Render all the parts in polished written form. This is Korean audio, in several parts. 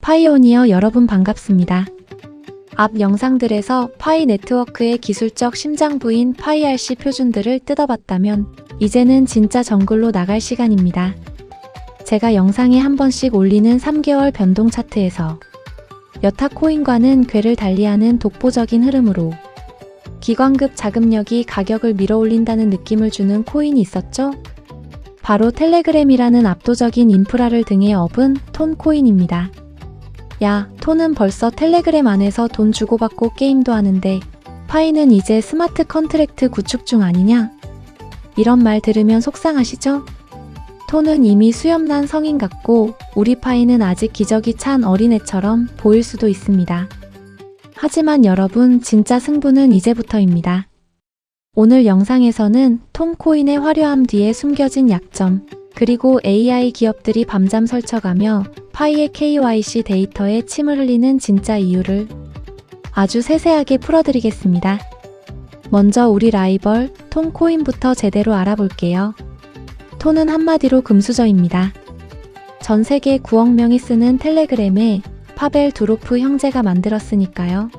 파이오니어 여러분 반갑습니다. 앞 영상들에서 파이 네트워크의 기술적 심장부인 파이RC 표준들을 뜯어봤다면 이제는 진짜 정글로 나갈 시간입니다. 제가 영상에 한 번씩 올리는 3개월 변동 차트에서 여타 코인과는 궤를 달리하는 독보적인 흐름으로 기관급 자금력이 가격을 밀어올린다는 느낌을 주는 코인이 있었죠? 바로 텔레그램이라는 압도적인 인프라를 등에 업은 톤 코인입니다. 야, 톤은 벌써 텔레그램 안에서 돈 주고받고 게임도 하는데 파이는 이제 스마트 컨트랙트 구축 중 아니냐? 이런 말 들으면 속상하시죠? 톤은 이미 수염난 성인 같고 우리 파이는 아직 기저귀 찬 어린애처럼 보일 수도 있습니다. 하지만 여러분, 진짜 승부는 이제부터입니다. 오늘 영상에서는 톤 코인의 화려함 뒤에 숨겨진 약점, 그리고 AI 기업들이 밤잠 설쳐가며 파이의 KYC 데이터에 침을 흘리는 진짜 이유를 아주 세세하게 풀어드리겠습니다. 먼저 우리 라이벌 톤 코인부터 제대로 알아볼게요. 톤은 한마디로 금수저입니다. 전 세계 9억 명이 쓰는 텔레그램에 파벨 두로프 형제가 만들었으니까요.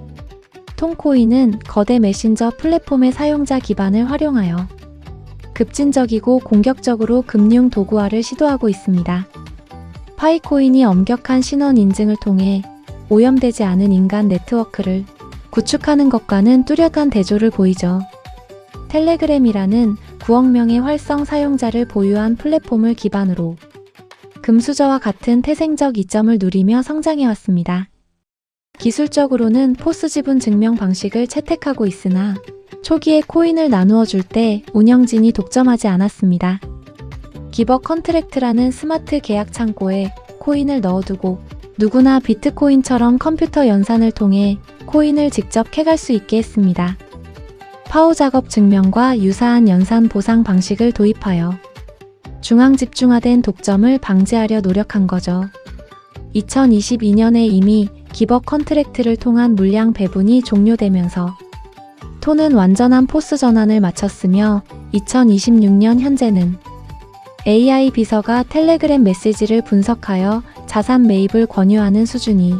톤 코인은 거대 메신저 플랫폼의 사용자 기반을 활용하여 급진적이고 공격적으로 금융 도구화를 시도하고 있습니다. 파이코인이 엄격한 신원 인증을 통해 오염되지 않은 인간 네트워크를 구축하는 것과는 뚜렷한 대조를 보이죠. 텔레그램이라는 9억 명의 활성 사용자를 보유한 플랫폼을 기반으로 금수저와 같은 태생적 이점을 누리며 성장해왔습니다. 기술적으로는 포스 지분 증명 방식을 채택하고 있으나 초기에 코인을 나누어 줄 때 운영진이 독점하지 않았습니다. 기버 컨트랙트라는 스마트 계약 창고에 코인을 넣어두고 누구나 비트코인처럼 컴퓨터 연산을 통해 코인을 직접 캐갈 수 있게 했습니다. 파워 작업 증명과 유사한 연산 보상 방식을 도입하여 중앙 집중화된 독점을 방지하려 노력한 거죠. 2022년에 이미 기버 컨트랙트를 통한 물량 배분이 종료되면서 톤은 완전한 포스 전환을 마쳤으며 2026년 현재는 AI 비서가 텔레그램 메시지를 분석하여 자산 매입을 권유하는 수준이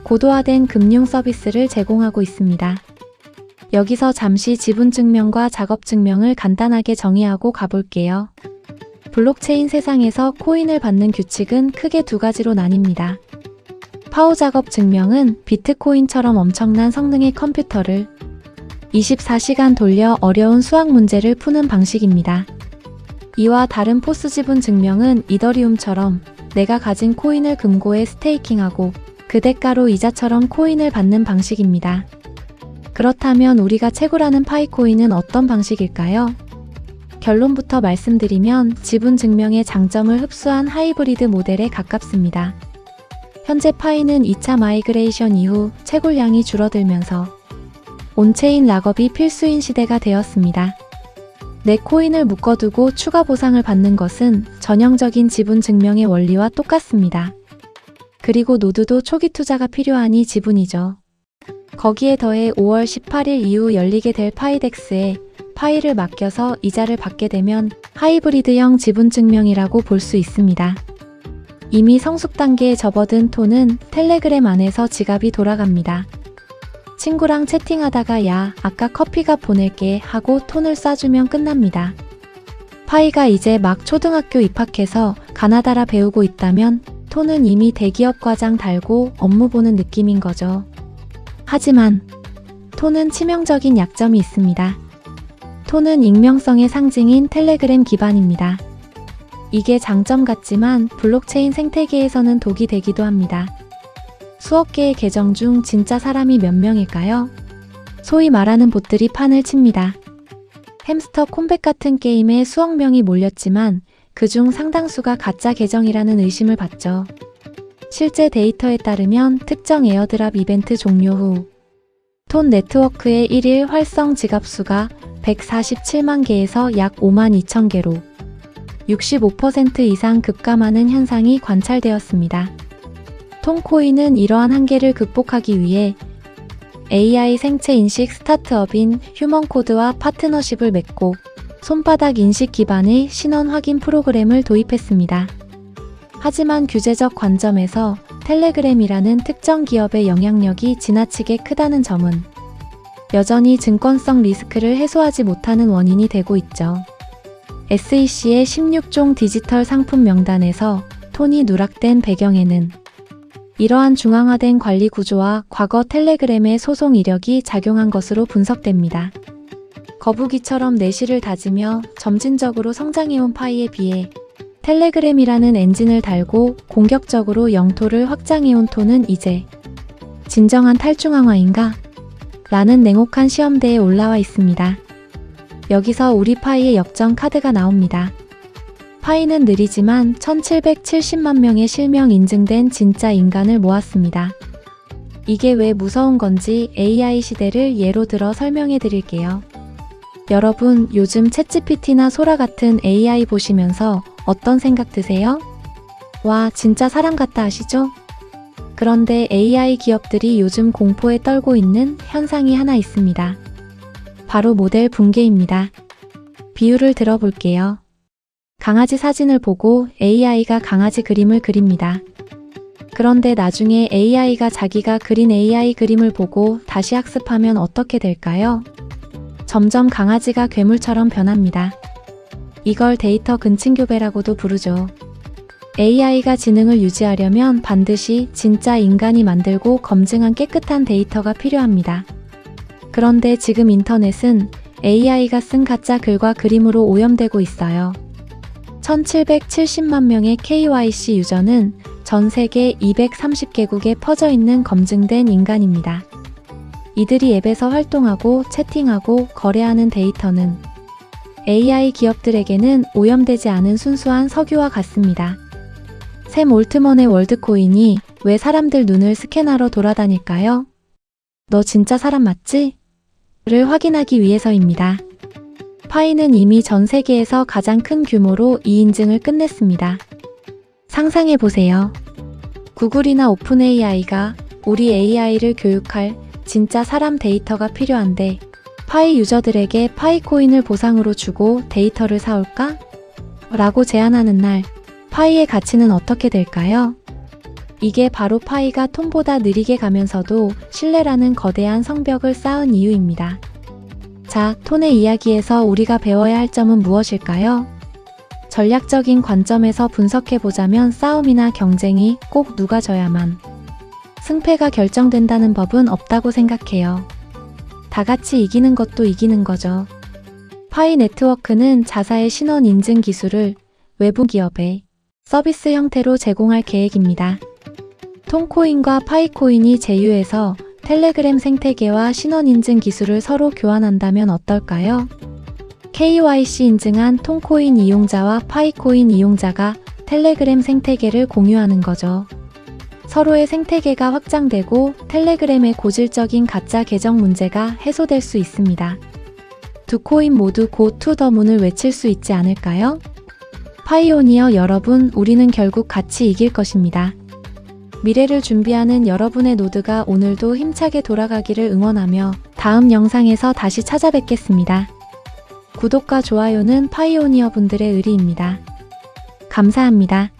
고도화된 금융 서비스를 제공하고 있습니다. 여기서 잠시 지분 증명과 작업 증명을 간단하게 정의하고 가볼게요. 블록체인 세상에서 코인을 받는 규칙은 크게 두 가지로 나뉩니다. 파워 작업 증명은 비트코인처럼 엄청난 성능의 컴퓨터를 24시간 돌려 어려운 수학 문제를 푸는 방식입니다. 이와 다른 포스 지분 증명은 이더리움처럼 내가 가진 코인을 금고에 스테이킹하고 그 대가로 이자처럼 코인을 받는 방식입니다. 그렇다면 우리가 최고라는 파이코인은 어떤 방식일까요? 결론부터 말씀드리면 지분 증명의 장점을 흡수한 하이브리드 모델에 가깝습니다. 현재 파이는 2차 마이그레이션 이후 채굴량이 줄어들면서 온체인 락업이 필수인 시대가 되었습니다. 내 코인을 묶어두고 추가 보상을 받는 것은 전형적인 지분 증명의 원리와 똑같습니다. 그리고 노드도 초기 투자가 필요하니 지분이죠. 거기에 더해 5월 18일 이후 열리게 될 파이덱스에 파이를 맡겨서 이자를 받게 되면 하이브리드형 지분 증명이라고 볼 수 있습니다. 이미 성숙 단계에 접어든 톤은 텔레그램 안에서 지갑이 돌아갑니다. 친구랑 채팅하다가 야, 아까 커피값 보낼게 하고 톤을 쏴주면 끝납니다. 파이가 이제 막 초등학교 입학해서 가나다라 배우고 있다면 톤은 이미 대기업 과장 달고 업무 보는 느낌인 거죠. 하지만 톤은 치명적인 약점이 있습니다. 톤은 익명성의 상징인 텔레그램 기반입니다. 이게 장점 같지만 블록체인 생태계에서는 독이 되기도 합니다. 수억 개의 계정 중 진짜 사람이 몇 명일까요? 소위 말하는 봇들이 판을 칩니다. 햄스터 콤백 같은 게임에 수억 명이 몰렸지만 그중 상당수가 가짜 계정이라는 의심을 받죠. 실제 데이터에 따르면 특정 에어드랍 이벤트 종료 후 톤 네트워크의 1일 활성 지갑 수가 147만 개에서 약 5만 2천 개로 65% 이상 급감하는 현상이 관찰되었습니다. 톤코인은 이러한 한계를 극복하기 위해 AI 생체 인식 스타트업인 휴먼코드와 파트너십을 맺고 손바닥 인식 기반의 신원 확인 프로그램을 도입했습니다. 하지만 규제적 관점에서 텔레그램이라는 특정 기업의 영향력이 지나치게 크다는 점은 여전히 증권성 리스크를 해소하지 못하는 원인이 되고 있죠. SEC의 16종 디지털 상품 명단에서 톤이 누락된 배경에는 이러한 중앙화된 관리 구조와 과거 텔레그램의 소송 이력이 작용한 것으로 분석됩니다. 거북이처럼 내실을 다지며 점진적으로 성장해온 파이에 비해 텔레그램이라는 엔진을 달고 공격적으로 영토를 확장해온 톤은 이제 진정한 탈중앙화인가? 라는 냉혹한 시험대에 올라와 있습니다. 여기서 우리 파이의 역전 카드가 나옵니다. 파이는 느리지만 1770만 명의 실명 인증된 진짜 인간을 모았습니다. 이게 왜 무서운 건지 AI 시대를 예로 들어 설명해 드릴게요. 여러분, 요즘 챗GPT나 소라 같은 AI 보시면서 어떤 생각 드세요? 와, 진짜 사람 같다 하시죠? 그런데 AI 기업들이 요즘 공포에 떨고 있는 현상이 하나 있습니다. 바로 모델 붕괴입니다. 비유를 들어볼게요. 강아지 사진을 보고 AI가 강아지 그림을 그립니다. 그런데 나중에 AI가 자기가 그린 AI 그림을 보고 다시 학습하면 어떻게 될까요? 점점 강아지가 괴물처럼 변합니다. 이걸 데이터 근친교배라고도 부르죠. AI가 지능을 유지하려면 반드시 진짜 인간이 만들고 검증한 깨끗한 데이터가 필요합니다. 그런데 지금 인터넷은 AI가 쓴 가짜 글과 그림으로 오염되고 있어요. 1770만 명의 KYC 유저는 전 세계 230개국에 퍼져 있는 검증된 인간입니다. 이들이 앱에서 활동하고 채팅하고 거래하는 데이터는 AI 기업들에게는 오염되지 않은 순수한 석유와 같습니다. 샘 올트먼의 월드코인이 왜 사람들 눈을 스캔하러 돌아다닐까요? 너 진짜 사람 맞지? 를 확인하기 위해서입니다. 파이는 이미 전 세계에서 가장 큰 규모로 이 인증을 끝냈습니다. 상상해보세요. 구글이나 오픈 AI가 우리 AI를 교육할 진짜 사람 데이터가 필요한데 파이 유저들에게 파이코인을 보상으로 주고 데이터를 사올까? 라고 제안하는 날, 파이의 가치는 어떻게 될까요? 이게 바로 파이가 톤보다 느리게 가면서도 신뢰라는 거대한 성벽을 쌓은 이유입니다. 자, 톤의 이야기에서 우리가 배워야 할 점은 무엇일까요? 전략적인 관점에서 분석해보자면 싸움이나 경쟁이 꼭 누가 져야만 승패가 결정된다는 법은 없다고 생각해요. 다 같이 이기는 것도 이기는 거죠. 파이 네트워크는 자사의 신원 인증 기술을 외부 기업에 서비스 형태로 제공할 계획입니다. 톤코인과 파이코인이 제휴해서 텔레그램 생태계와 신원 인증 기술을 서로 교환한다면 어떨까요? KYC 인증한 톤코인 이용자와 파이코인 이용자가 텔레그램 생태계를 공유하는 거죠. 서로의 생태계가 확장되고 텔레그램의 고질적인 가짜 계정 문제가 해소될 수 있습니다. 두 코인 모두 고 투 더 문을 외칠 수 있지 않을까요? 파이오니어 여러분, 우리는 결국 같이 이길 것입니다. 미래를 준비하는 여러분의 노드가 오늘도 힘차게 돌아가기를 응원하며 다음 영상에서 다시 찾아뵙겠습니다. 구독과 좋아요는 파이오니어 분들의 의리입니다. 감사합니다.